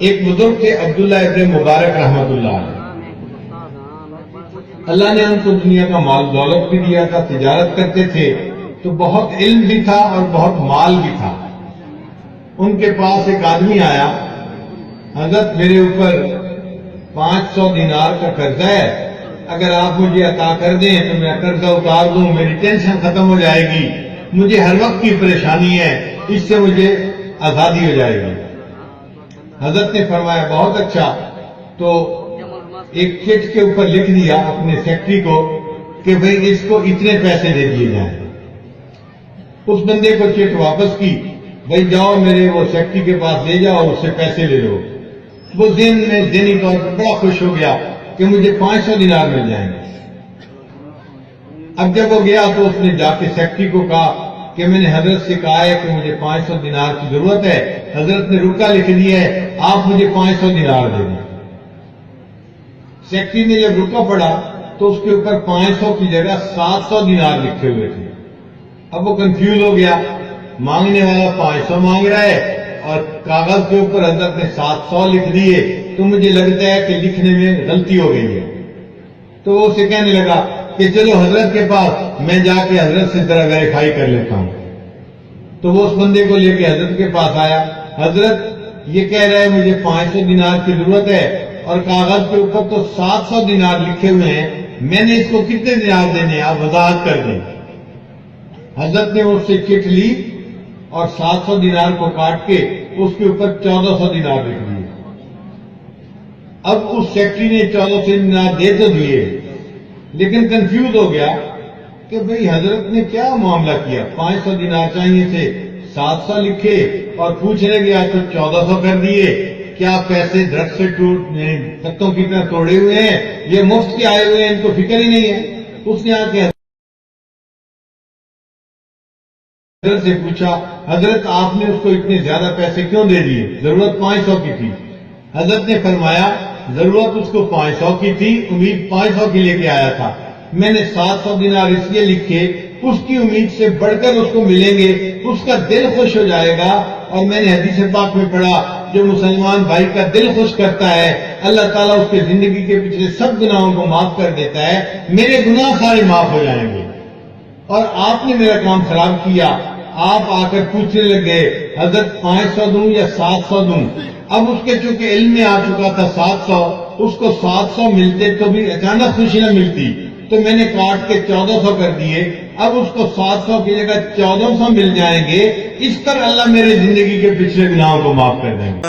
ایک بزرگ تھے عبداللہ ابن مبارک رحمت اللہ علیہ. اللہ نے ان کو دنیا کا مال دولت بھی دیا تھا، تجارت کرتے تھے تو بہت علم بھی تھا اور بہت مال بھی تھا. ان کے پاس ایک آدمی آیا، حضرت میرے اوپر 500 دینار کا قرضہ ہے، اگر آپ مجھے عطا کر دیں تو میں قرضہ اتار دوں، میری ٹینشن ختم ہو جائے گی، مجھے ہر وقت کی پریشانی ہے، اس سے مجھے آزادی ہو جائے گی. حضرت نے فرمایا بہت اچھا. تو ایک چٹ کے اوپر لکھ دیا اپنے سیکرٹری کو کہ بھئی اس کو اتنے پیسے دے دیے جائیں. اس بندے کو چٹ واپس کی، بھئی جاؤ میرے وہ سیکرٹری کے پاس لے جاؤ، اس سے پیسے لے لو. وہ ذہنی طور پر بڑا خوش ہو گیا کہ مجھے 500 دینار مل جائیں گے. اب جب وہ گیا تو اس نے جا کے سیکرٹری کو کہا کہ میں نے حضرت سے کہا ہے کہ مجھے 500 دینار کی ضرورت ہے، حضرت نے رکا لکھ دیا ہے، آپ مجھے 500 دینار دے دیں. سیکرٹری نے جب رکا پڑا تو اس کے اوپر 500 کی جگہ 700 دینار لکھے ہوئے تھے. اب وہ کنفیوز ہو گیا، مانگنے والا 500 مانگ رہا ہے اور کاغذ کے اوپر حضرت نے 700 لکھ دیے، تو مجھے لگتا ہے کہ لکھنے میں غلطی ہو گئی ہے. تو وہ اسے کہنے لگا کہ چلو حضرت کے پاس میں جا کے حضرت سے ذرا ویریفائی کر لیتا ہوں. تو وہ اس بندے کو لے کے حضرت کے پاس آیا. حضرت یہ کہہ رہا ہے مجھے 500 دینار کی ضرورت ہے اور کاغذ کے اوپر تو 700 دینار لکھے ہوئے ہیں، میں نے اس کو کتنے دینار دینے، آپ وضاحت کر دیں. حضرت نے اس سے چٹ لی اور 700 دینار کو کاٹ کے اس کے اوپر 1400 دینار لکھ دیے. اب اس سیکرٹری نے 1400 دینار دے تو دیے، لیکن کنفیوز ہو گیا کہ بھئی حضرت نے کیا معاملہ کیا، 500 دینار چاہیے تھے، 700 لکھے اور پوچھنے گیا تو 1400 کر دیے. کیا پیسے درخت سے پتوں کی طرح توڑے ہوئے ہیں، یہ مفت کے آئے ہوئے ہیں، ان کو فکر ہی نہیں ہے. اس نے آ کے حضرت سے پوچھا، حضرت آپ نے اس کو اتنے زیادہ پیسے کیوں دے دیے، ضرورت 500 کی تھی. حضرت نے فرمایا ضرورت اس کو 500 کی تھی، امید 500 کی لے کے آیا تھا، میں نے 700 دینار اس لیے لکھے اس کی امید سے بڑھ کر اس کو ملیں گے، اس کا دل خوش ہو جائے گا. اور میں نے حدیث پاک میں پڑھا جو مسلمان بھائی کا دل خوش کرتا ہے اللہ تعالیٰ اس کے زندگی کے پچھلے سب گناہوں کو معاف کر دیتا ہے، میرے گناہ سارے معاف ہو جائیں گے. اور آپ نے میرا کام خراب کیا، آپ آ کر پوچھنے لگے حضرت 500 دوں یا 700 دوں. اب اس کے چونکہ علم میں آ چکا تھا 700، اس کو 700 ملتے تو بھی اچانک خوشی نہ ملتی، تو میں نے کاٹ کے 1400 کر دیے. اب اس کو 700 کی جگہ 1400 مل جائیں گے، اس پر اللہ میرے زندگی کے پچھلے گناہوں کو معاف کر دیں گے.